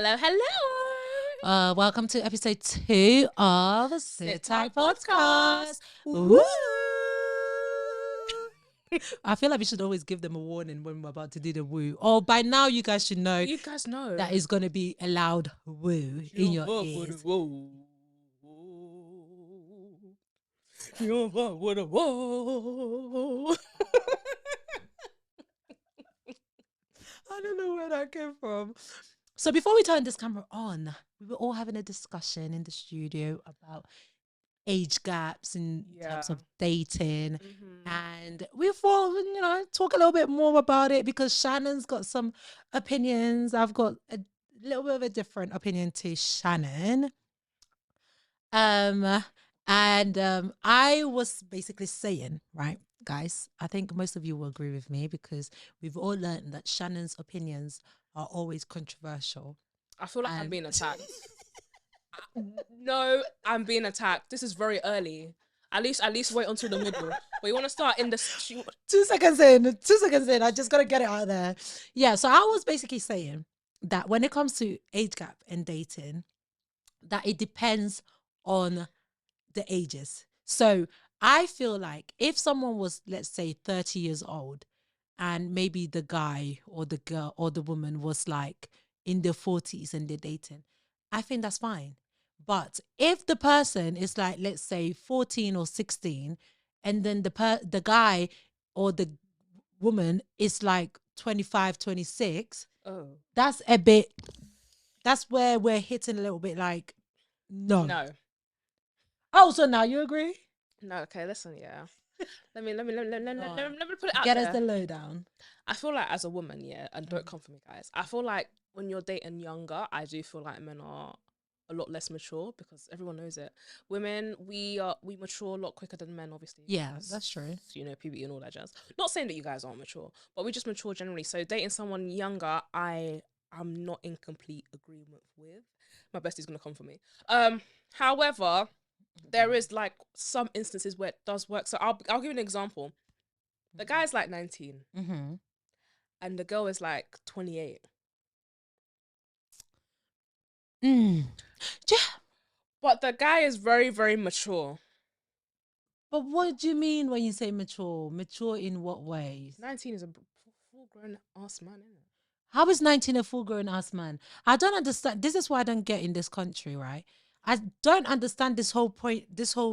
Hello, hello. Welcome to episode 2 of Sit Sit Tight Tight Podcast. Woo! I feel like we should always give them a warning when we're about to do the woo. Or by now, you guys should know You guys know that is going to be a loud woo in your ears. Your butt with a whoa. I don't know where that came from. So before we turn this camera on, we were all having a discussion in the studio about age gaps in terms of dating. And we thought, talk a little bit more about it because Shannon's got some opinions. I've got a little bit of a different opinion to Shannon. I was basically saying, right, guys, I think most of you will agree with me because we've all learned that Shannon's opinions are always controversial. I feel like I'm being attacked. No, I'm being attacked. This is very early. At least wait until the middle. But you want to start in the 2 seconds in. I just gotta get it out there. Yeah, so I was basically saying that when it comes to age gap and dating, that it depends on the ages. So I feel like if someone was, let's say, 30 years old and maybe the guy or the girl or the woman was like in their 40s and they're dating, I think that's fine. But if the person is like, let's say 14 or 16, and then the guy or the woman is like 25, 26, that's where we're hitting a little bit like, no. Oh, so now you agree? No, okay, listen, yeah. Let me put it out Get there. us the lowdown. I feel like as a woman, yeah, and don't come for me, guys. I feel like when you're dating younger, I do feel like men are a lot less mature because everyone knows it. Women, we mature a lot quicker than men, obviously. Yeah, that's true. Puberty and all that jazz. Not saying that you guys aren't mature, but we just mature generally. So dating someone younger, I'm not in complete agreement with. My bestie's gonna come for me. However, there is like some instances where it does work. So I'll give you an example. The guy's like 19, and the girl is like 28. Yeah. But the guy is very, very mature. But what do you mean when you say mature? Mature in what ways? 19 is a full-grown ass man, isn't it? How is 19 a full-grown ass man? I don't understand. This is what I don't get in this country, right? I don't understand this whole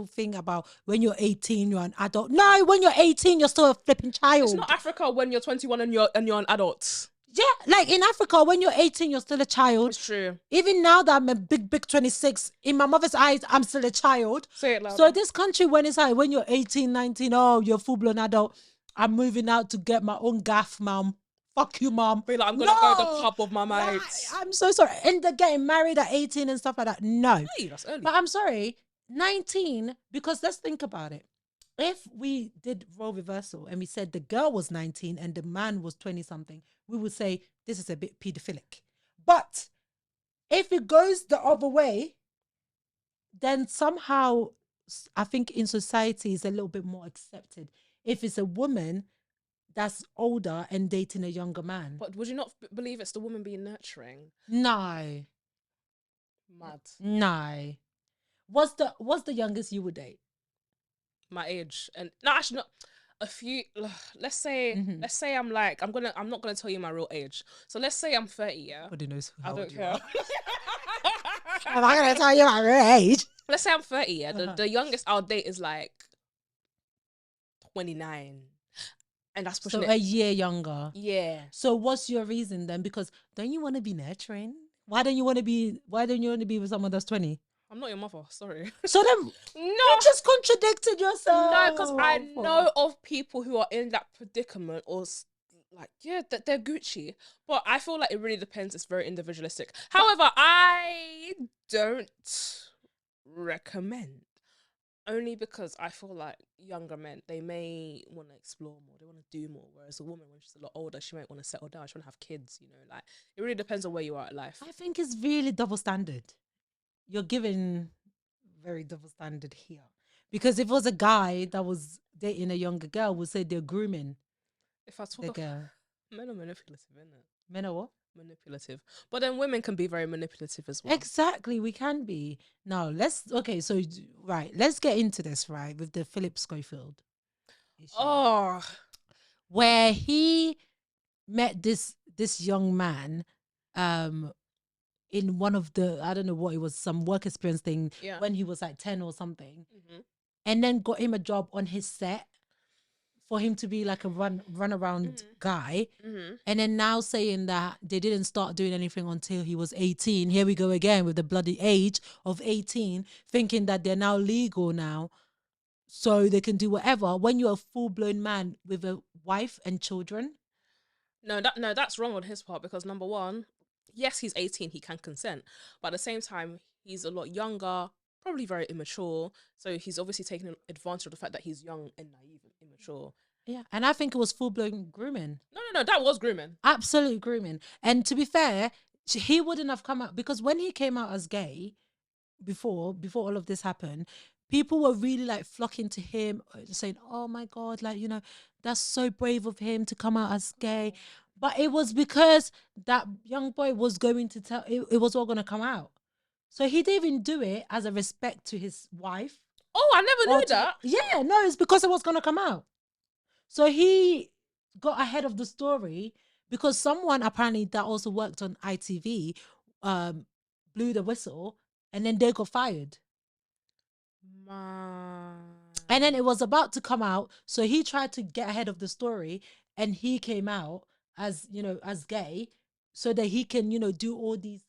thing about when you're 18, you're an adult. No, when you're 18, you're still a flipping child. It's not Africa when you're 21 and you're an adult. Yeah, like in Africa, when you're 18, you're still a child. It's true. Even now that I'm a big 26, in my mother's eyes, I'm still a child. Say it louder. So this country, when it's like, when you're 18, 19, oh, you're a full-blown adult. I'm moving out to get my own gaff, mom. Fuck you, mom. Be like, I'm going to go to the pub with my mates. I'm so sorry. And they're getting married at 18 and stuff like that. No. Hey, that's early. But I'm sorry, 19, because let's think about it. If we did role reversal and we said the girl was 19 and the man was 20-something, we would say this is a bit pedophilic. But if it goes the other way, then somehow I think in society it's a little bit more accepted. If it's a woman that's older and dating a younger man. But would you not believe it's the woman being nurturing? No. Mad. No. What's the youngest you would date? My age. And no, actually not a few. Let's say I'm like, I'm not gonna tell you my real age. So let's say I'm 30, yeah. Nobody knows. I don't care. I'm not gonna tell you my real age. Let's say I'm 30, yeah. The youngest I'll date is like 29. And that's pushing so a year younger. Yeah. So what's your reason then? Because don't you want to be nurturing? Why don't you want to be with someone that's 20? I'm not your mother, sorry. So then no, you just contradicted yourself. No, because I know of people who are in that predicament or like, yeah, that they're Gucci. But I feel like it really depends. It's very individualistic. However, I don't recommend. Only because I feel like younger men, they may want to explore more, they want to do more. Whereas a woman, when she's a lot older, she might want to settle down, she want to have kids, like it really depends on where you are at life. I think it's really double standard. You're giving very double standard here. Because if it was a guy that was dating a younger girl, would say they're grooming if I talk the girl. Men are manipulative, isn't it? Men are what? manipulative. But then women can be very manipulative as well. Exactly, we can be. Now okay, so right, let's get into this, right, with the Philip Schofield issue. Oh, Where he met this young man in one of the, I don't know what it was, some work experience thing, yeah. when he was like 10 or something, Mm-hmm. and then got him a job on his set for him to be like a run around guy. Mm-hmm. And then now saying that they didn't start doing anything until he was 18. Here we go again with the bloody age of 18, thinking that they're now legal now, so they can do whatever when you're a full-blown man with a wife and children. No, that's wrong on his part because number one, yes, he's 18, he can consent, but at the same time, he's a lot younger, probably very immature. So he's obviously taking advantage of the fact that he's young and naive and immature. Yeah, and I think it was full-blown grooming. No, that was grooming. Absolute grooming. And to be fair, he wouldn't have come out, because when he came out as gay before all of this happened, people were really like flocking to him, saying, "Oh my God, like, that's so brave of him to come out as gay." But it was because that young boy was going to tell, it was all going to come out. So he didn't even do it as a respect to his wife. Oh, I never knew that. Yeah, no, it's because it was going to come out. So he got ahead of the story because someone apparently that also worked on ITV blew the whistle, and then they got fired. Man. And then it was about to come out, so he tried to get ahead of the story, and he came out as, as gay, so that he can, do all these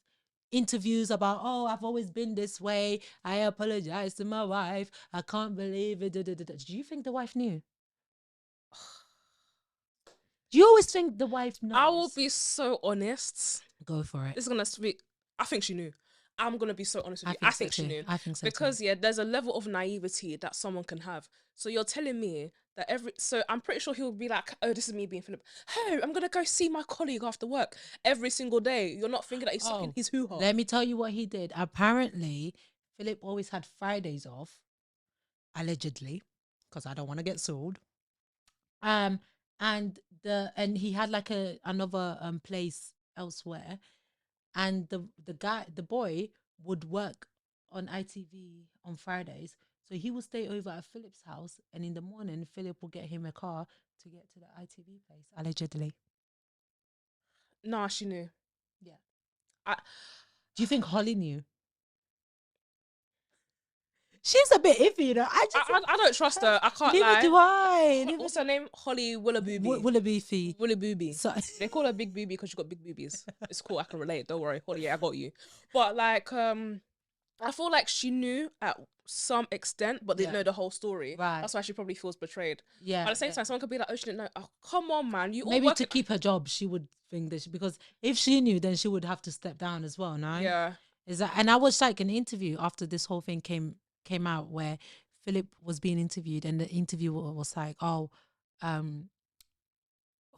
interviews about, "Oh, I've always been this way. I apologize to my wife. I can't believe it." Do you think the wife knew? Do you always think the wife knows? I will be so honest. Go for it. This is gonna speak. I think she knew. I'm gonna be so honest with you. I think she knew. I think so because too. yeah, there's a level of naivety that someone can have. So you're telling me that so I'm pretty sure he'll be like, "Oh, this is me being Philip. Oh, I'm gonna go see my colleague after work every single day." You're not thinking that he's sucking his hoo-ha. Let me tell you what he did. Apparently, Philip always had Fridays off, allegedly, because I don't want to get sued. And he had like another place elsewhere, and the boy would work on ITV on Fridays, so he would stay over at Philip's house, and in the morning Philip will get him a car to get to the ITV place, allegedly. Nah, she knew. Yeah. I Do you think Holly knew? She's a bit iffy, I don't trust her. I can't Neither lie. do I. What's her name? Holly Willoughby. Willoughby. Willoughby. So They call her Big Boobie because she got big boobies. It's cool. I can relate. Don't worry, Holly. Yeah, I got you. But like, I feel like she knew at some extent, but didn't know the whole story. Right. That's why she probably feels betrayed. Yeah. But at the same time, someone could be like, "Oh, she didn't know." Oh, come on, man. You maybe all to keep her job, she would think that because if she knew, then she would have to step down as well. No. Yeah. Is that? And I watched like an interview after this whole thing came out where Philip was being interviewed, and the interviewer was like, "Oh,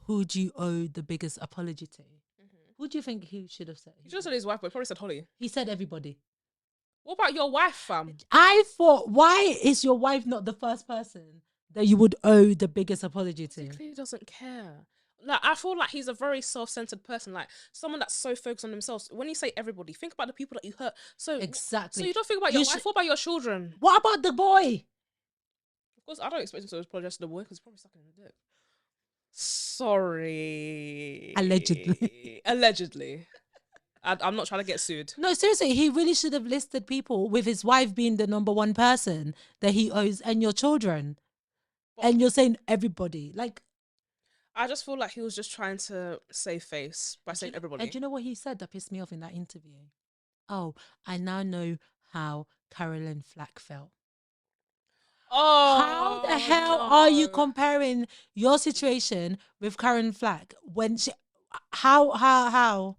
who do you owe the biggest apology to?" Who do you think he should have said? He should have said his wife, but he probably said Holly. He said everybody. What about your wife, fam? I thought, why is your wife not the first person that you would owe the biggest apology to? He clearly doesn't care. Like, I feel like he's a very self-centered person, like someone that's so focused on themselves. When you say everybody, think about the people that you hurt. So exactly. So you don't think about your wife. What about your children? What about the boy? Of course, I don't expect him to apologize to the boy because he's probably sucking in the dick. Sorry. Allegedly. Allegedly. I'm not trying to get sued. No, seriously, he really should have listed people, with his wife being the number one person that he owes, and your children. And you're saying everybody. Like, I just feel like he was just trying to save face by saying everybody. And do you know what he said that pissed me off in that interview? "Oh, I now know how Carolyn Flack felt." Oh, how the hell are you comparing your situation with Karen Flack when she? How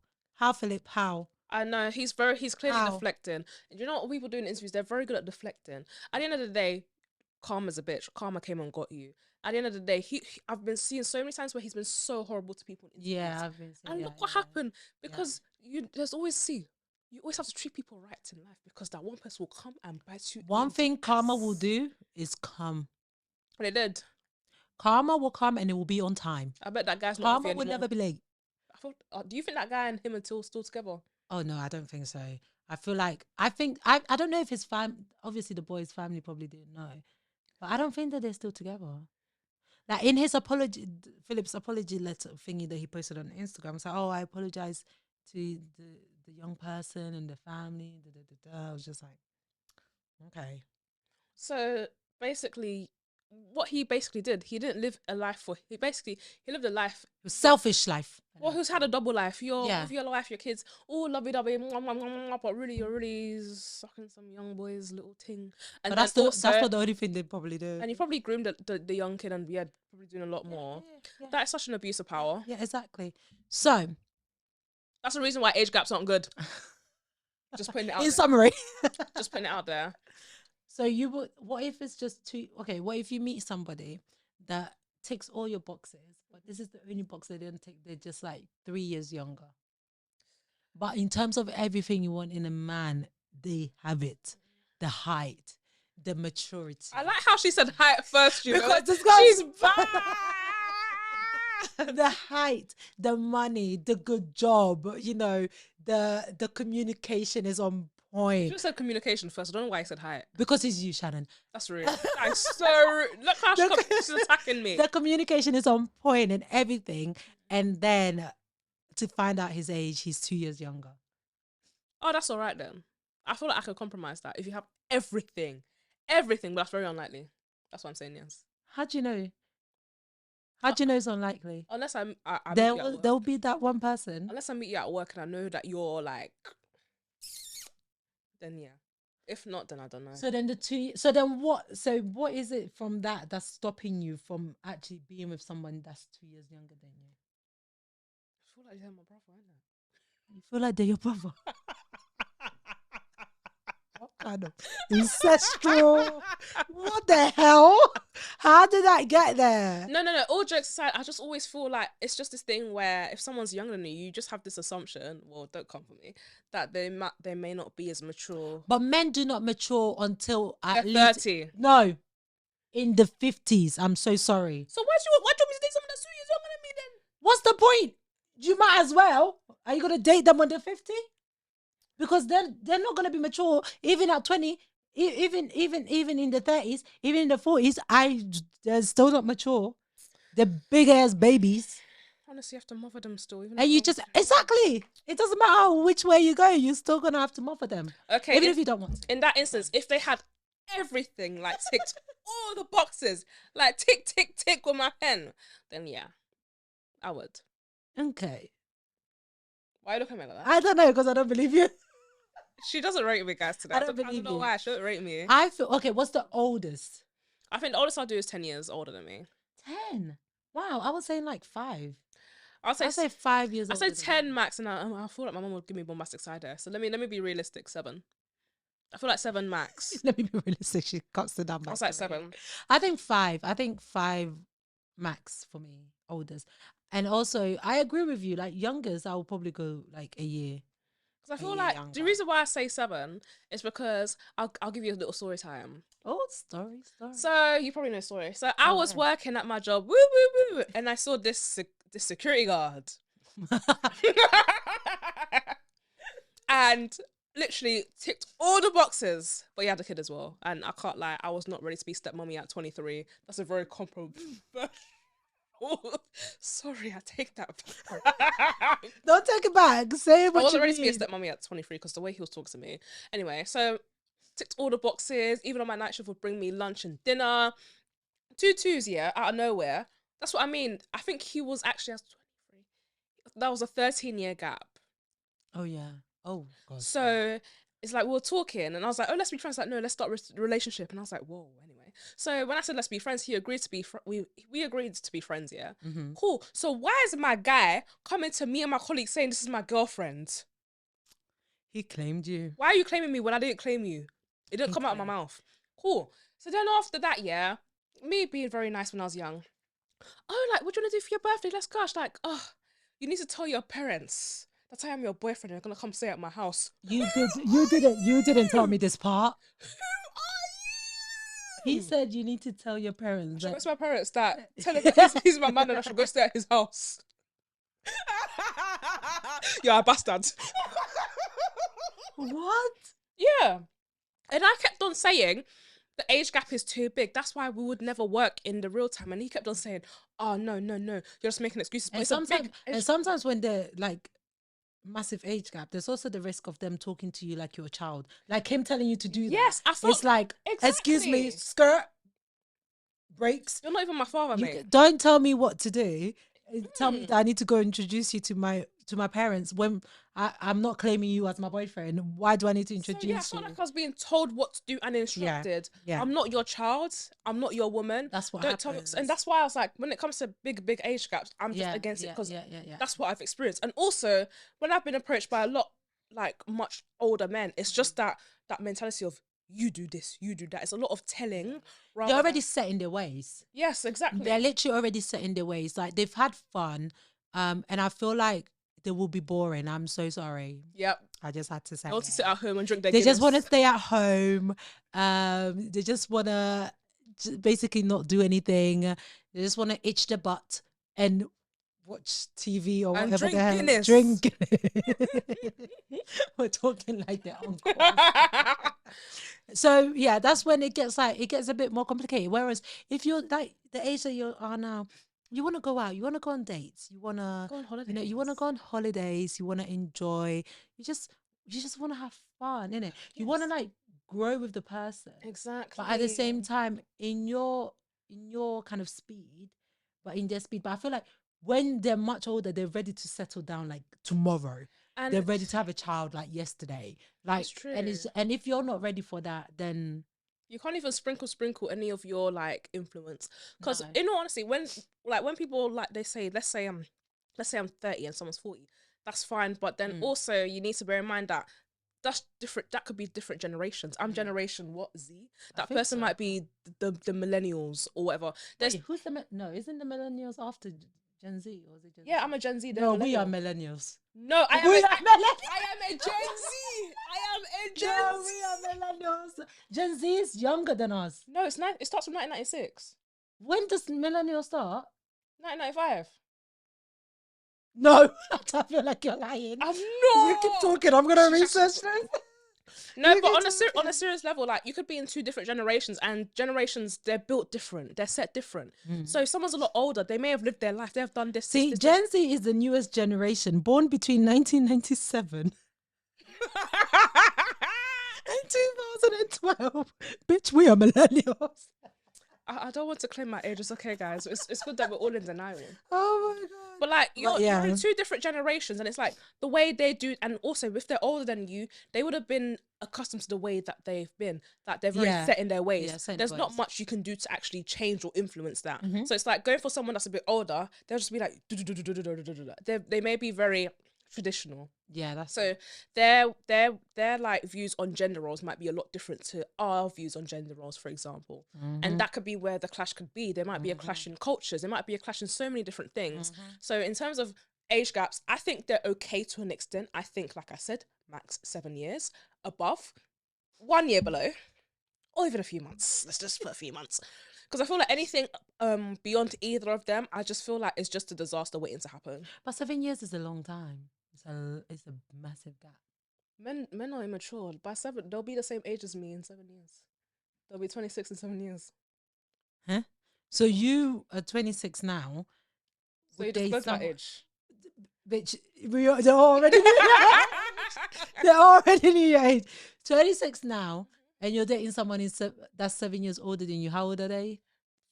Philip? How? I know he's clearly deflecting. And you know what people do in interviews? They're very good at deflecting. At the end of the day, Karma's a bitch. Karma came and got you. At the end of the day, I've been seeing so many times where he's been so horrible to people in interviews. Yeah, I've been seeing. And look what happened, because there's always you always have to treat people right in life, because that one person will come and bite you. One thing Karma will do is come. And it did. Karma will come and it will be on time. I bet that guy's not Karma will never be late. thought. Do you think that guy and him are still together? Oh no, I don't think so. I feel like I don't know if his obviously the boy's family probably didn't know, but I don't think that they're still together. Like in his apology, Philip's apology letter thingy that he posted on Instagram, it's like, oh, I apologize to the young person and the family. Da, da, da, da. I was just like, okay. So basically, what he basically did, he didn't live a life for. He lived a life. It was selfish life. Well, who's had a double life? Yeah. With your wife, your kids, all lovey dovey, but really you're really sucking some young boy's little thing. And But that's not the only thing they probably do. And you probably groomed the young kid, and yeah, probably doing a lot more. Yeah. That is such an abuse of power. Yeah, exactly. So that's the reason why age gaps aren't good. Just putting it out. In summary, just putting it out there. So what if it's just too, okay, what if you meet somebody that ticks all your boxes, but this is the only box they didn't tick, they're just like 3 years younger. But in terms of everything you want in a man, they have it. The height, the maturity. I like how she said height at first, you know. Because this she's bad. The height, the money, the good job, you know, the communication is on point. You said communication first. I don't know why I said height. Because it's you, Shannon. That's rude. That's so rude. Look how she's attacking me. The communication is on point and everything. And then to find out his age, he's 2 years younger. Oh, that's all right then. I feel like I could compromise that if you have everything, but that's very unlikely. That's what I'm saying. Yes. How do you know? How do you know it's unlikely? Unless I there'll be that one person. Unless I meet you at work and I know that you're like, then yeah. If not, then I don't know. So then what? So what is it from that that's stopping you from actually being with someone that's 2 years younger than you? I feel like they're my brother, isn't it? You feel like they're your brother. What kind of ancestral? What the hell? How did that get there? No. All jokes aside, I just always feel like it's just this thing where if someone's younger than you just have this assumption. Well, don't come for me. That they may not be as mature. But men do not mature until at They're least 30. No, in the 50s. I'm so sorry. So why do you want me to date someone that's 2 years younger than me then? What's the point? You might as well. Are you gonna date them when they're 50? Because then they're not gonna be mature even at 20, even in the 30s, even in the 40s. They're still not mature. They're big ass babies. Honestly, you have to mother them still. Even And you just exactly. It doesn't matter which way you go. You're still gonna have to mother them. Okay. Even if you don't want to. In that instance, if they had everything like ticked all the boxes, like tick tick tick with my pen, then yeah, I would. Okay. Why are you looking at me like that? I don't know because I don't believe you. She doesn't rate me, guys, today. I don't believe I don't know you. why she don't rate me. I feel okay. What's the oldest? I think the oldest I'll do is 10 years older than me. 10. Wow, I was saying like 5. I'll say 5 years. I say 10 max, and I feel like my mum would give me bombastic side there. So let me be realistic. 7. I feel like 7 max. Let me be realistic. She cuts the number. I was like 7. I think 5. I think 5 max for me, oldest. And also, I agree with you. Like youngest, I will probably go like a year. Because I feel like the reason why I say 7 is because I'll give you a little story time. Oh, story. So you probably know the story. So I was working at my job, and I saw this security guard, and literally ticked all the boxes, but he had a kid as well. And I can't lie, I was not ready to be stepmommy at 23. That's a very comparable. Sorry, I take that back. Don't take it back. Say what you I wasn't ready mean. to be a stepmommy at 23 because the way he was talking to me. Anyway, so ticked all the boxes. Even on my night shift would bring me lunch and dinner. 2 twos, yeah, out of nowhere. That's what I mean. I think he was actually, I was 23. That was a 13-year gap. Oh, yeah. Oh, God. So it's like we were talking and I was like, oh, let's be friends. Like, no, let's start a relationship. And I was like, whoa, anyway. So when I said let's be friends, he agreed to be we agreed to be friends, yeah? Mm-hmm. Cool. So why is my guy coming to me and my colleagues saying this is my girlfriend? He claimed you. Why are you claiming me when I didn't claim you? It didn't come out of my mouth. Cool. So then after that, yeah, me being very nice when I was young. Oh, like, what do you want to do for your birthday? Let's gosh, like, oh, you need to tell your parents that I am your boyfriend. You're gonna come stay at my house. You didn't tell me this part. Who are He you? said you need to tell your parents. I should go to my parents that tell them that he's my man and I should go stay at his house. You're a bastard. What? Yeah. And I kept on saying the age gap is too big. That's why we would never work in the real time. And he kept on saying, "Oh no, no, no, you're just making excuses." But And it's a sometimes, big and sometimes when they're like massive age gap, there's also the risk of them talking to you like you're a child, like him telling you to do yes, that. I felt It's like, excuse me, exactly. skirt breaks. You're not even my father, You mate. don't tell me what to do. Tell me Mm. that I need to go introduce you to my parents when I'm not claiming you as my boyfriend. Why do I need to So yeah, I introduce felt you? like I was being told what to do and Yeah, instructed. yeah. I'm not your child. I'm not your woman. That's what Don't tell me. happens. And that's why I was like, when it comes to big age gaps, I'm just Yeah, against it yeah, because yeah, yeah, yeah. that's what I've experienced. And also, when I've been approached by a lot like much older men, it's just that mentality of you do this, you do that. It's a lot of telling They're rather already than set in their ways. yes, They're exactly. literally already set in their ways. Like they've had fun, and I feel like they will be boring. I'm so sorry. Yep. I just had to say They want to sit it. at home and drink their They just want to Guinness. stay at home. They just want to basically not do anything. They just want to itch their butt and watch TV or And whatever the drink hell. Guinness. Drink. We're talking like their uncles. So yeah, that's when it gets a bit more complicated. Whereas if you're like the age that you are now, you want to go out, you want to go on dates, you want to, Go on you want to holidays. go on holidays, you want to enjoy, you just want to have fun, innit? You want to Yes. like grow with the person, but at the same Exactly. time, in your kind of speed, but in their speed. But I feel like when they're much older, they're ready to settle down like tomorrow. They're And ready to have a child like yesterday. Like, it's true. and if you're not ready for that, then You can't even sprinkle any of your like influence. no. Because in all honesty, when people like they say, let's say I'm 30 and someone's 40, that's fine. But then Mm. also you need to bear in mind that that's different. That could be different generations. I'm generation what, Z? I That think person so. might be the millennials or whatever. There's Wait, no? Isn't the millennials after Gen Z or is it Gen yeah, Z? I'm a Gen Z, they're No, we are millennial. millennials. No, I am We a are millennials. I am a Gen Z. I am a Gen No, Z. we are millennials. Gen Z is younger than us. No, it starts from 1996. When does millennial start? 1995. No, I feel like you're lying. I'm You keep not. talking. I'm gonna research this. No, You but keep on a talking. serious level, like you could be in two different generations, and generations they're built different, they're set different. So if someone's a lot older, they may have lived their life, they have done this, See, this. Gen Z is the newest generation, born between 1997 and 2012. Bitch, we are millennials. I don't want to claim my age. It's okay, guys. It's good that we're all in denial. Oh my god. But like you're Yeah. in two different generations, and it's like the way they do, and also if they're older than you, they would have been accustomed to the way that they've been, that they're very Yeah. set in their ways. Yeah, set in There's their not ways. much you can do to actually change or influence that. Mhm. So it's like going for someone that's a bit older. They'll just be like, "Do-do-do-do-do-do-do-do-do." They may be very traditional. Yeah, that's So their like views on gender roles might be a lot different to our views on gender roles, for example. And that could be where the clash could be. There might be a clash in cultures. There might be a clash in so many different things. So in terms of age gaps, I think they're okay to an extent. I think, like I said, max 7 years. Above, 1 year below, or even a few months. Let's just put a few months. Because I feel like anything beyond either of them, I just feel like it's just a disaster waiting to happen. But 7 years is a long time. It's a massive gap. Men are immature. By 7, they'll be the same age as me in 7 years. They'll be 26 in 7 years. Huh? So you are 26 now. So you Would they disclose my some age. bitch? They're already they're already near your age. 26 now, and you're dating someone that's 7 years older than you. How old are they?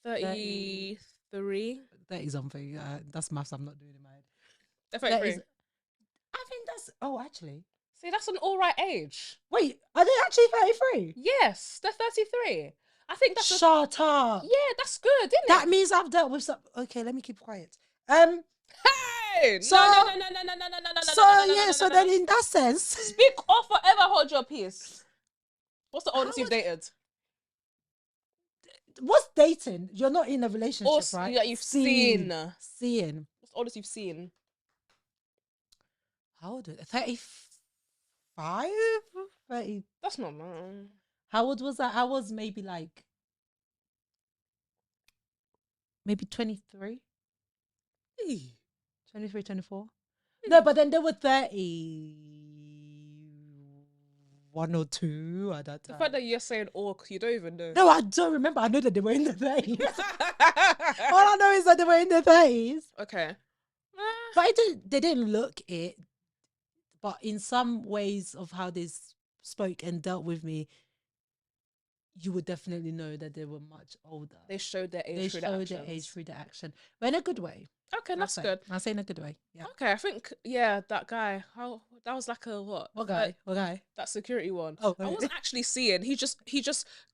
30, 33. 30 something. That's maths I'm not doing in my head. They're That 33. is. I think that's. Oh, actually. See, that's an all right age. Wait, are they actually 33? Yes, they're 33. I think that's Shut up. yeah, that's good, isn't That it? means I've dealt with some. Okay, let me keep quiet. Hey! So- No. So yeah, so then in that sense, Speak or forever hold your peace. What's the oldest How you've dated? what's dating? You're not in a relationship, Or right? that you've seen. Seeing. What's the oldest you've seen? How old? 35? 30. That's not man. How old was I? I was maybe 23, 23, 24. No, but then they were 31 or 2 at that The time. fact that you're saying orc, you don't even know. No, I don't remember. I know that they were in the 30s. All I know is that they were in the 30s. Okay. But they didn't look it. But in some ways of how they spoke and dealt with me, you would definitely know that they were much older. They showed their age They through showed their their age actions. through the action, but in a good way. Okay, that's good. I say in a good way. Yeah. Okay, I think that guy. How that was like a what? What guy? What guy? That security one. Oh, I okay. wasn't actually seeing. He just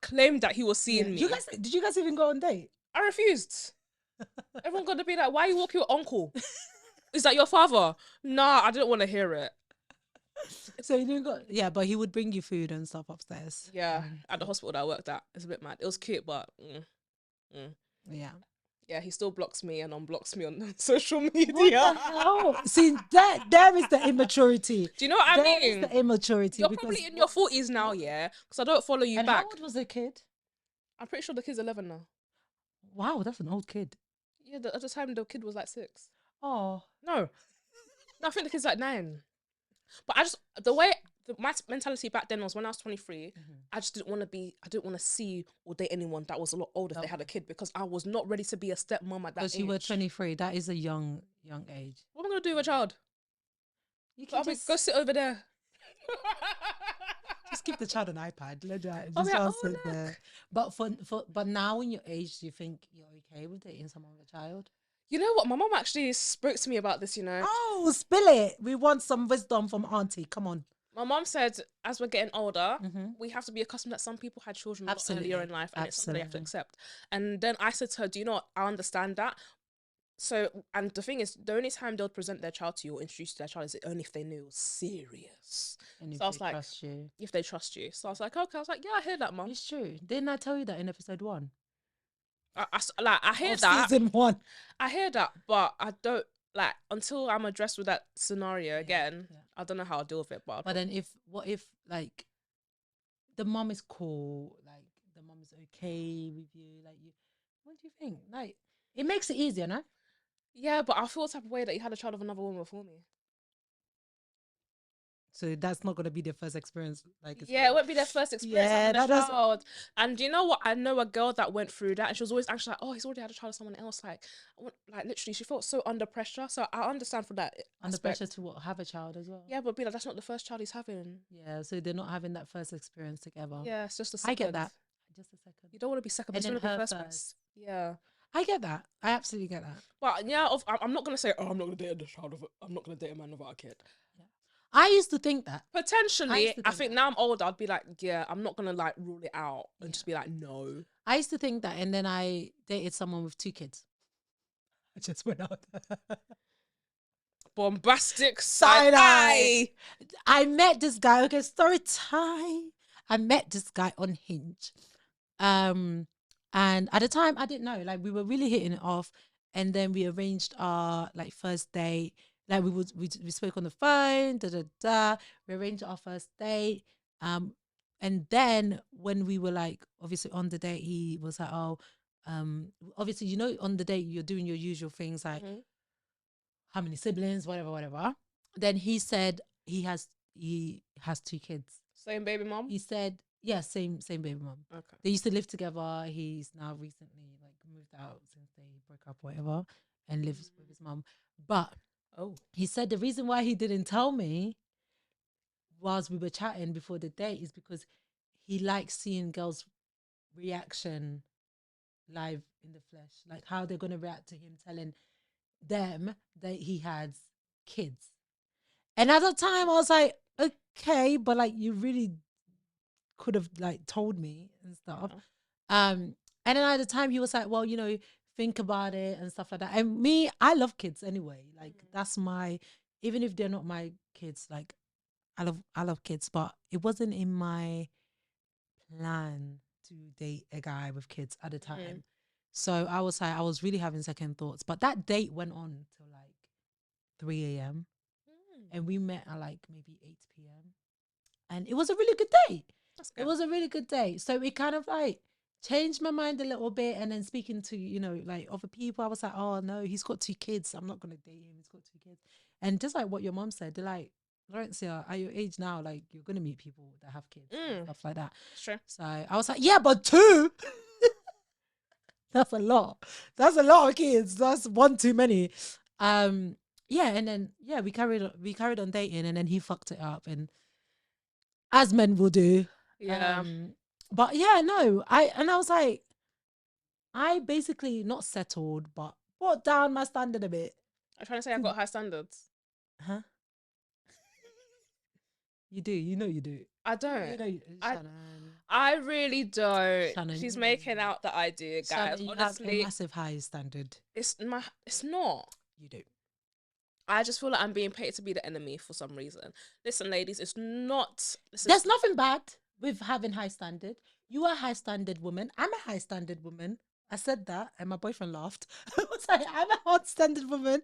claimed that he was seeing me. Did you guys even go on date? I refused. Everyone gonna be like, "Why are you walking with uncle? Is that your father?" Nah, I didn't want to hear it. So you didn't go. Yeah, but he would bring you food and stuff upstairs. Yeah, at the hospital that I worked at, it's a bit mad. It was cute, but Yeah. yeah, he still blocks me and unblocks me on social media. What the hell? See, there is the immaturity. Do you know what I There mean? is the immaturity. You're because probably in your 40s now, yeah? Because I don't follow you and back. how old was the kid? I'm pretty sure the kid's 11 now. Wow, that's an old kid. Yeah, at the time the kid was like 6. Oh, No, I think the kid's like 9. But my mentality back then was when I was 23, I just didn't want to see or date anyone that was a lot older if they had a kid, because I was not ready to be a stepmom at that age. because you were 23. That is a young age. What am I going to do with a child? You I'll can go sit over there. just give the child an iPad. Let that I'll just be like, sit look. there. But now in your age, do you think you're okay with dating someone with a child? You know what? My mom actually spoke to me about this, you know. Oh, spill it. We want some wisdom from Auntie. Come on. My mom said, as we're getting older, we have to be accustomed that some people had children a lot earlier in life, and it's something they have to accept. And then I said to her, do you know what? I understand that. So, and the thing is, the only time they'll present their child to you or introduce you to their child is only if they knew it was serious. And if So I was they like, trust you. if they trust you. So I was like, okay. I was like, yeah, I hear that, mom. It's true. Didn't I tell you that in episode 1? I hear Of that. season 1. I hear that, but I don't, like, until I'm addressed with that scenario again, I don't know how I'll deal with it. But then what if like the mom is cool, like the mom is okay with you, like you, what do you think? Like it makes it easier, no? yeah, but I feel the type of way that you had a child of another woman before me. So that's not gonna be their first experience. Like Yeah, it won't be their first experience having a that's child. And do you know what? I know a girl that went through that, and she was always actually like, "Oh, he's already had a child with someone else." Like literally, she felt so under pressure. So I understand from that under aspect. pressure to what, have a child as well. Yeah, but be like, that's not the first child he's having. Yeah, so they're not having that first experience together. Yeah, it's just a second. I get that. Just a second. You don't want to be second, but And you want then to be her first. Yeah. I get that. I absolutely get that. But yeah, I'm not gonna say, oh, I'm not gonna date a child of. I'm not gonna date a man without a kid. I used to think that. Potentially, I think now I'm older, I'd be like, yeah, I'm not gonna like rule it out and just be like, no. I used to think that, and then I dated someone with 2 kids. I just went out. Bombastic side eye. I met this guy. Okay, story time. I met this guy on Hinge. And at the time I didn't know. Like we were really hitting it off. And then we arranged our like first date. Like we spoke on the phone, We arranged our first date. And then when we were like obviously on the date, he was like, oh, obviously, you know, on the date you're doing your usual things like how many siblings, whatever. Then he said he has 2 kids. Same baby mom? He said, yeah, same baby mom. Okay. They used to live together. He's now recently like moved out since they broke up, whatever, and lives with his mom. But he said the reason why he didn't tell me whilst we were chatting before the date is because he likes seeing girls' reaction live in the flesh, like how they're gonna react to him telling them that he has kids. And at the time I was like, okay, but like you really could have like told me and stuff. And then at the time he was like, well, you know, think about it and stuff like that. And me, I love kids anyway. Like that's my, even if they're not my kids, like I love kids, but it wasn't in my plan to date a guy with kids at the time. So I was like, I was really having second thoughts. But that date went on till like 3 a.m. And we met at like maybe 8 p.m. And it was a really good date. It was a really good date. So it kind of like changed my mind a little bit. And then speaking to, you know, like other people, I was like, oh no, he's got 2 kids. I'm not going to date him. He's got 2 kids. And just like what your mom said, they're like, Laurencia, at your age now, like you're gonna meet people that have kids and stuff like that. Sure. So I was like, yeah, but 2. That's a lot. That's a lot of kids. That's one too many. Yeah, and then we carried on dating, and then he fucked it up, and as men will do. Yeah. But yeah, no, I was like, I basically not settled, but brought down my standard a bit. I'm trying to say I've got high standards. Huh? You do, you do. I don't. You know, Shannon. I really don't. Shannon, She's making out that I do, guys. Shannon, you Honestly, have a massive high standard. it's not. You do. I just feel like I'm being paid to be the enemy for some reason. Listen, ladies, it's not. There's nothing bad with having high standard. You are a high standard woman. I'm a high standard woman. I said that, and my boyfriend laughed. I was like, I'm a hot standard woman,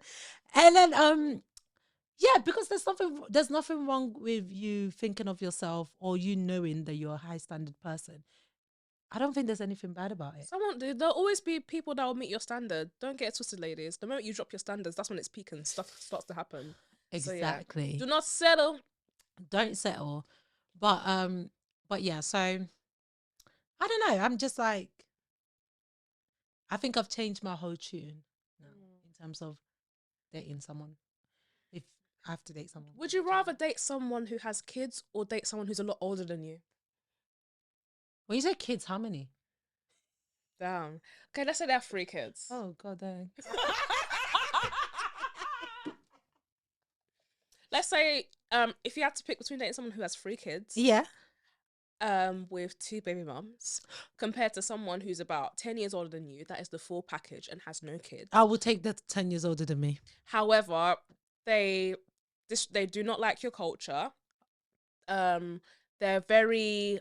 and then yeah, because there's nothing wrong with you thinking of yourself or you knowing that you're a high standard person. I don't think there's anything bad about it. There'll always be people that will meet your standard. Don't get it twisted, ladies. The moment you drop your standards, that's when it's peaking. Stuff starts to happen. Exactly. So, yeah. Do not settle. Don't settle. But yeah, so I don't know. I'm just like, I think I've changed my whole tune now in terms of dating someone. If I have to date someone. Would you rather date someone who has kids or date someone who's a lot older than you? When you say kids, how many? Damn. Okay, let's say they have 3 kids. Oh, God dang. Let's say if you had to pick between dating someone who has 3 kids, yeah, with 2 baby mums, compared to someone who's about 10 years older than you, that is the full package and has no kids. I will take that 10 years older than me. However, they do not like your culture. They're very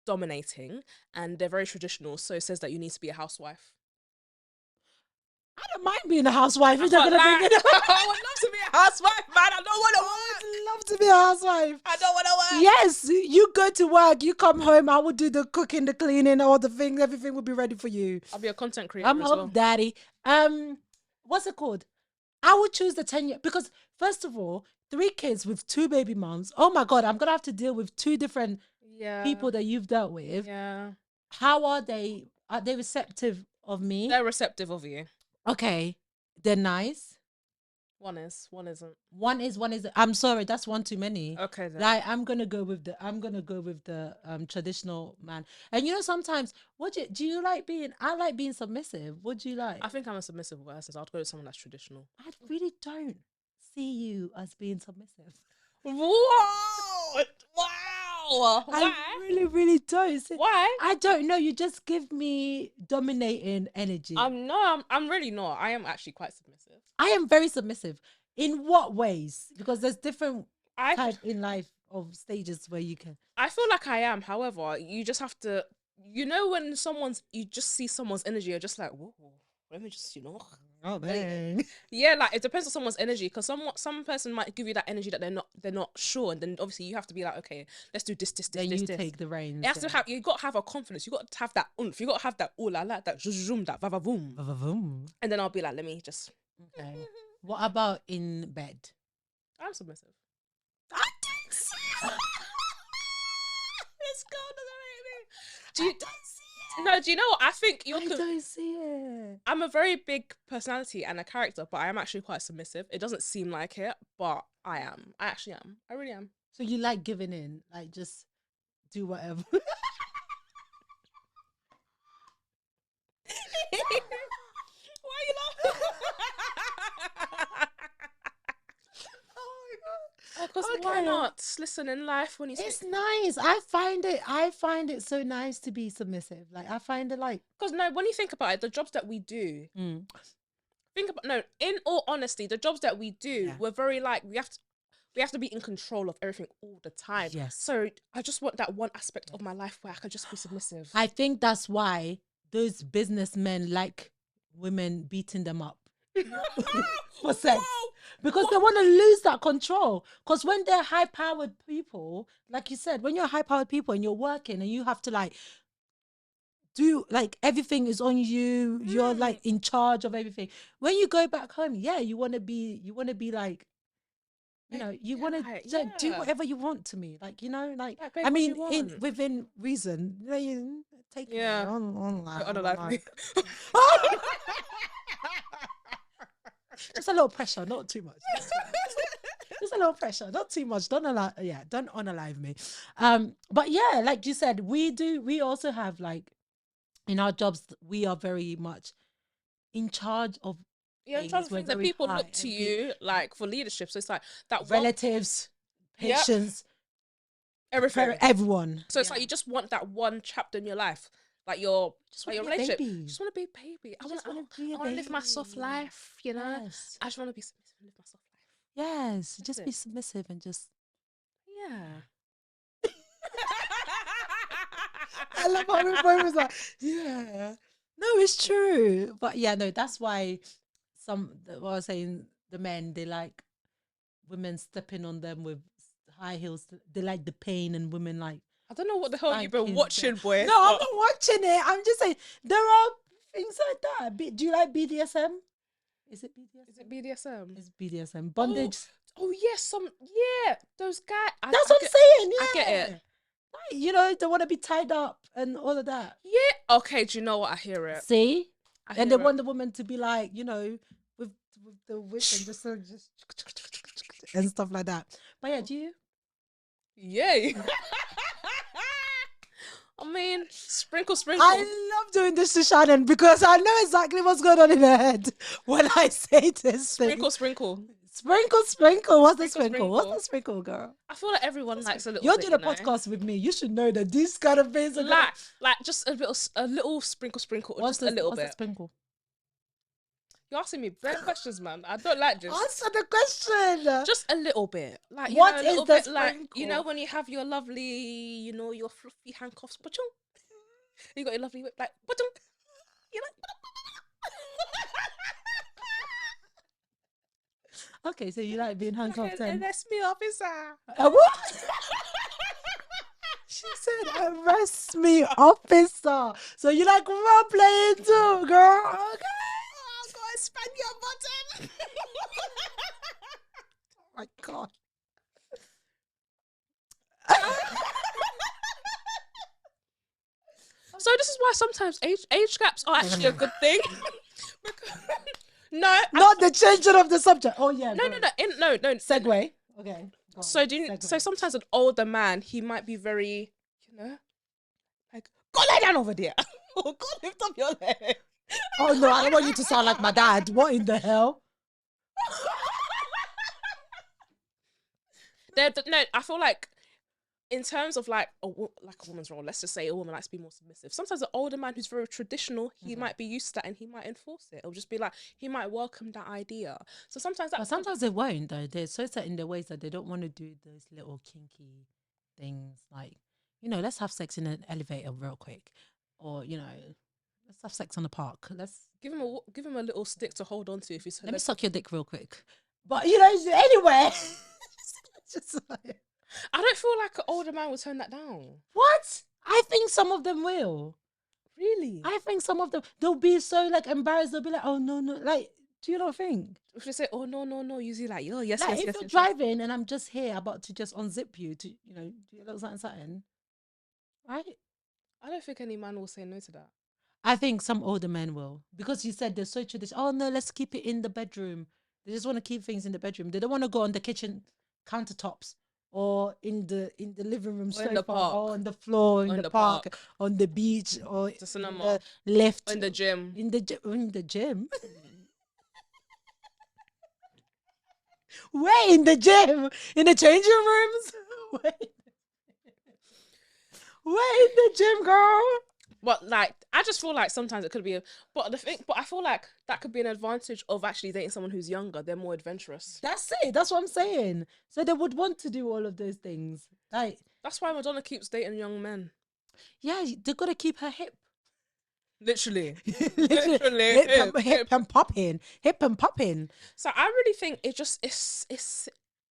dominating and they're very traditional. So it says that you need to be a housewife. I don't mind being a housewife. If they're gonna bring it up. I would love to be a housewife, man. I don't want to work. I would love to be a housewife. I don't want to work. Yes, you go to work, you come home, I will do the cooking, the cleaning, all the things, everything will be ready for you. I'll be a content creator I'm as home, well. daddy. What's it called? I would choose the 10 year because first of all, 3 kids with 2 baby moms. Oh my God, I'm gonna have to deal with 2 different people that you've dealt with. Yeah. How are they? Are they receptive of me? They're receptive of you. Okay. They're nice. One isn't. One is. I'm sorry, that's one too many. Okay then. Like I'm gonna go with the traditional man. And you know, sometimes do you like being? I like being submissive. What do you like? I think I'm a submissive person, so I'd go with someone that's traditional. I really don't see you as being submissive. Whoa! Wow! Why? I really, really don't. Why? I don't know. You just give me dominating energy. I'm really not. I am actually quite submissive. I am very submissive. In what ways? Because there's different types in life of stages where you can. I feel like I am. However, you just have to. You know, when you just see someone's energy, you're just like, whoa. Let me just, Oh dang. Yeah, like it depends on someone's energy because some person might give you that energy that they're not sure, and then obviously you have to be like, okay, let's do this. Then you take the reins. You got to have a confidence. You got to have that oomph. You got to have that I like that zoom, that vavavoom. Vavavoom. And then I'll be like, let me just. Okay. What about in bed? I'm submissive. I don't see it. This girl doesn't hate me. No, do you know what? I think I don't see it. I'm a very big personality and a character, but I am actually quite submissive. It doesn't seem like it, but I am. I actually am. I really am. So you like giving in, like just do whatever. Why are you laughing? Because why not? Listen, in life, when you it's nice. I find it so nice to be submissive. Like I find it like because when you think about it, the jobs that we do, in all honesty, the jobs that we do, we're very like we have to be in control of everything all the time. Yes. So I just want that one aspect of my life where I could just be submissive. I think that's why those businessmen like women beating them up for sex. Whoa! Because they want to lose that control. Because when they're high-powered people, like you said, when you're high-powered people and you're working and you have to like do like everything is on you, you're like in charge of everything. When you go back home, you want to be like you know, you want like, to do yeah. whatever you want to me, like, you know, like, Like, babe, I what do you mean, in want? within reason, you take me Yeah. on like, On a live me. just a little pressure, not too much. Just a little pressure, not too much. Don't unalive me. But yeah, like you said, we also have, like, in our jobs, we are very much in charge of Yeah, I'm trying things. to We're think that very people high look to and you like for leadership. So it's like that one. relatives, Yep. patients, Everything. everyone. So it's like you just want that one chapter in your life, like your Just like want your to be a relationship. baby. Just want to be a baby. I Just want to be a want to live my soft baby. life. You know, Yes. I just want to be submissive and live my soft life. Yes. That's Just be it. submissive and just. Yeah. I love how we both was like, yeah. No, it's true. But yeah, no, that's why what I was saying, the men, they like women stepping on them with high heels. They like the pain, and women like. I don't know what the hell you've been spanking watching, them. boy. No, I'm not watching it. I'm just saying there are things like that. Do you like BDSM? Is it BDSM? Is it BDSM? It's BDSM. Bondage. Oh yes, those guys. That's what I'm saying. Yeah. I get it. Like, you know, they want to be tied up and all of that. Yeah. Okay. Do you know what? I hear it. See, I and hear they it. want the woman to be like, you know, with the whip and just and stuff like that. But yeah, do you? Yay. I mean, sprinkle. I love doing this to Shannon because I know exactly what's going on in her head when I say this. Sprinkle. Sprinkle. What's the Sprinkle, sprinkle? What's sprinkle. the sprinkle, girl? I feel like everyone likes a little. You're bit, doing a you know? podcast with me. You should know that these kind of things are like just a little sprinkle, or just a little what's bit. the sprinkle? You're asking me bad questions, man. I don't like this. Answer the question. Just a little bit, like you What know, a is little the bit, like you sprinkle? know, when you have your lovely, you know, your fluffy handcuffs, you got your lovely whip, like, you know. Okay, so you like being handcuffed then? Arrest me, officer. What? She said, arrest me, officer. So you like role playing too, girl? Okay. Oh, go and span your button. Oh my God. So this is why sometimes age gaps are actually a good thing. No, Not the changing of the subject. Oh yeah. no. Segue. Okay. So so sometimes an older man, he might be very, you know, like, go lie down over there. Or go lift up your leg. Oh no, I don't want you to sound like my dad. What in the hell? No, I feel like in terms of like a woman's role, let's just say a woman likes to be more submissive. Sometimes an older man who's very traditional, he might be used to that and he might enforce it. It'll just be like he might welcome that idea. So sometimes But sometimes they won't though. They're so set in their ways that they don't want to do those little kinky things, like, you know, let's have sex in an elevator real quick, or, you know, let's have sex on the park. Let's give him a little stick to hold on to if he's. let me suck your dick real quick. But you know, anyway. Just like, I don't feel like an older man will turn that down. what? I think some of them will. Really? I think some of them, they'll be so like embarrassed. They'll be like, oh no. Like, do you not think? If they say, oh no, usually like, oh yes, Like, yes, if yes, you're yes, driving and I'm just here about to just unzip you to, you know, do a little something, right? I don't think any man will say no to that. I think some older men will, because you said they're so traditional. Oh no, let's keep it in the bedroom. They just want to keep things in the bedroom. They don't want to go on the kitchen countertops or in the living room sofa, in the park, or on the floor in the park, on the beach, or the cinema, in the lift, in the gym. in the gym. Where in the gym? In the changing rooms? Where in the gym, girl? But like, I just feel like sometimes it could be but I feel like that could be an advantage of actually dating someone who's younger. They're more adventurous. That's it. That's what I'm saying. So they would want to do all of those things. Like, that's why Madonna keeps dating young men. Yeah, they gotta keep her hip. Literally. Hip and popping. So I really think it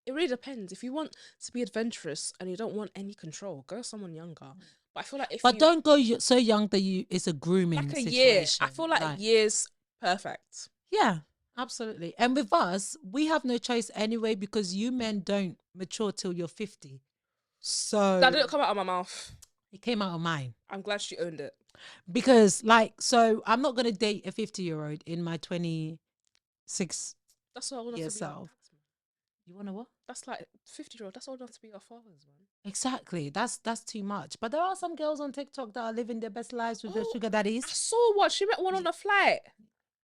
really depends. If you want to be adventurous and you don't want any control, go with someone younger. But I feel like don't go so young that it's a grooming like a situation. year. I feel like a year's perfect. Yeah, Absolutely. And with us, we have no choice anyway because you men don't mature till you're 50. So That didn't come out of my mouth. it came out of mine. I'm glad she owned it. Because, like, so I'm not going to date a 50-year-old in my 26 That's what I want year to be. Our self. dads, man. You want to what? That's like 50-year-old. That's old enough to be our fathers, man. Exactly. That's too much. But there are some girls on TikTok that are living their best lives with their sugar daddies. I saw one. She met one on a flight.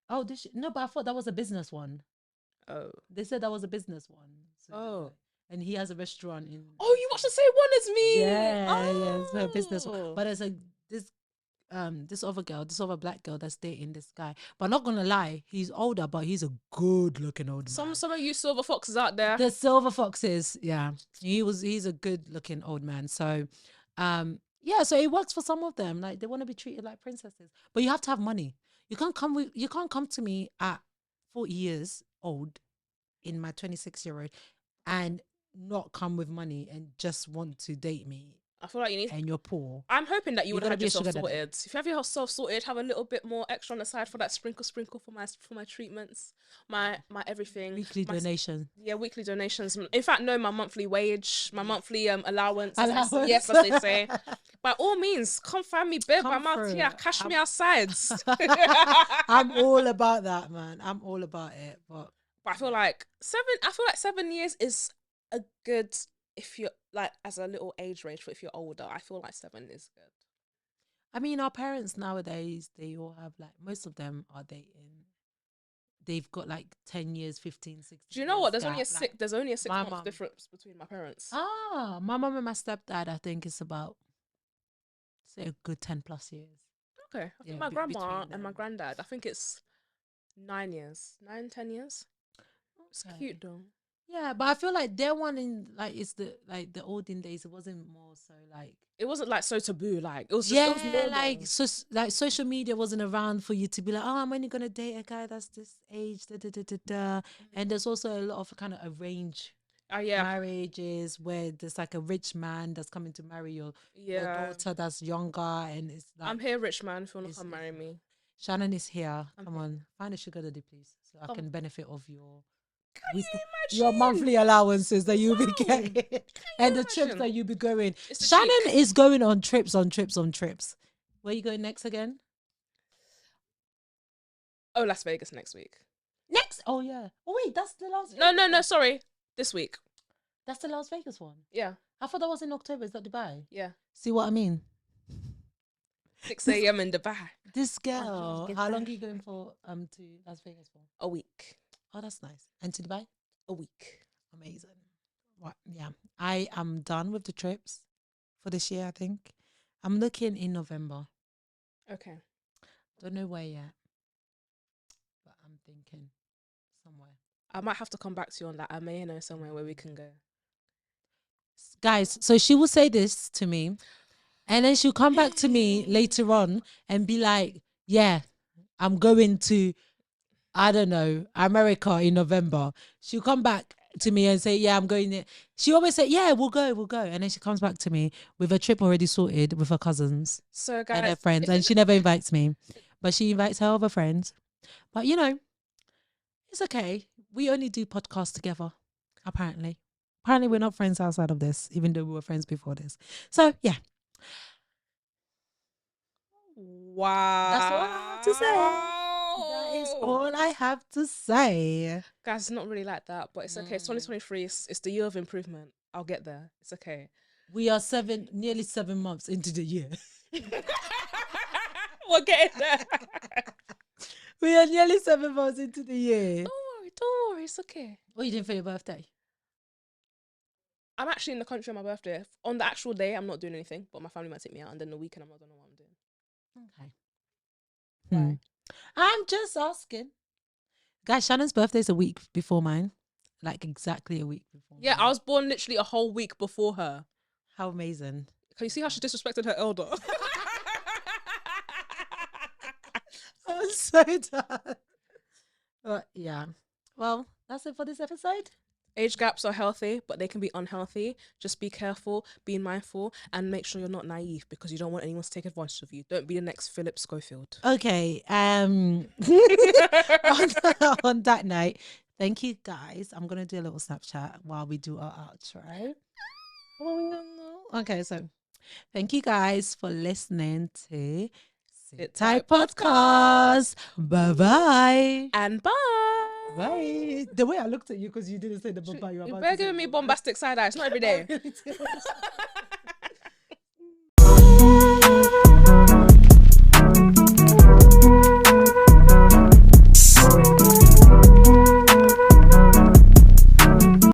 Oh, no, but I thought that was a business one. Oh. They said that was a business one. So Oh. and he has a restaurant in. Oh, you watched the same one as me. Yeah, it's a business one. Oh. But there's this other girl, this other black girl that's dating this guy. But not gonna lie, he's older, but he's a good looking old man. Some of you silver foxes out there. The silver foxes, yeah. He's a good looking old man. So yeah, so it works for some of them. Like they want to be treated like princesses. But you have to have money. You can't come to me at 40 years old in my 26-year-old and not come with money and just want to date me. I feel like you need. And you're poor. I'm hoping that you would have had be a yourself sugar daddy. sorted. If you have yourself sorted, have a little bit more extra on the side for that sprinkle for my treatments, my everything. Weekly donation. Yeah, weekly donations. In fact, no, my monthly wage, my monthly allowance. Allowance. Yes, as they say. By all means, come find me, babe. I'm out here. Cash me outside. I'm all about that, man. I'm all about it. But I feel like 7 years is a good, if you're like as a little age range, but if you're older, I feel like 7 is good. I mean, our parents nowadays, they all have like, most of them are dating. They've got like 10 years, 15, 16 Do you know what? years There's only a 6 my month mum. difference between my parents. My mum and my stepdad, I think it's about, say, a good 10 plus years. Okay. I think my grandma and my granddad, I think it's 9 years. 9, 10 years. It's cute though. Yeah, but I feel like their one in like it's the olden days. It wasn't more so like it wasn't like so taboo. Like it was just, it was normal. like social media wasn't around for you to be like, oh, I'm only gonna date a guy that's this age. And there's also a lot of kind of arranged marriages where there's like a rich man that's coming to marry your daughter that's younger, and it's like, I'm here, rich man. If you want to come marry me, Shannon is here. Come on, find a sugar daddy, please, so I can benefit of your monthly allowances that you'll be getting and the trips that you'll be going. Shannon is going on trips. Where are you going next again? Oh, Las Vegas next week. Oh yeah. Oh wait, that's the last. No. Sorry, this week. That's the Las Vegas one. Yeah. I thought that was in October. Is that Dubai? Yeah. See what I mean? 6 a.m. in Dubai. This girl. How long are you going for? To Las Vegas for? A week. Oh, that's nice. And to Dubai? A week. Amazing. What? Yeah. I am done with the trips for this year, I think. I'm looking in November. Okay. Don't know where yet. But I'm thinking somewhere. I might have to come back to you on that. I may know somewhere where we can go. Guys, so she will say this to me, and then she'll come back to me later on and be like, yeah, I'm going to, I don't know, America in November. She'll come back to me and say, yeah, I'm going there. She always say, yeah, we'll go. And then she comes back to me with a trip already sorted with her cousins and her friends. And she never invites me, but she invites her other friends. But, you know, it's okay. We only do podcasts together, apparently. Apparently, we're not friends outside of this, even though we were friends before this. So, yeah. Wow. That's all I have to say. That is all I have to say. Guys, it's not really like that, but it's okay. It's 2023. It's the year of improvement. I'll get there. It's okay. We are nearly 7 months into the year. We're getting there. We are nearly 7 months into the year. Don't worry. It's okay. What are you doing for your birthday? I'm actually in the country on my birthday. On the actual day, I'm not doing anything, but my family might take me out, and then the weekend, I'm not gonna know what I'm doing. Okay. I'm just asking. Guys, Shannon's birthday is a week before mine. Like exactly a week before Yeah, mine. I was born literally a whole week before her. How amazing. Can you see how she disrespected her elder? I'm so done. But yeah. Well, that's it for this episode. Age gaps are healthy, but they can be unhealthy. Just be careful, be mindful, and make sure you're not naive because you don't want anyone to take advantage of you. Don't be the next Philip Schofield. Okay. On, on that night, thank you guys. I'm gonna do a little Snapchat while we do our outro. Okay, so thank you guys for listening to Sit Tight Podcast. Bye bye. And bye. Bye. The way I looked at you because you didn't say the bye. You're giving me bombastic side eye. It's not every day.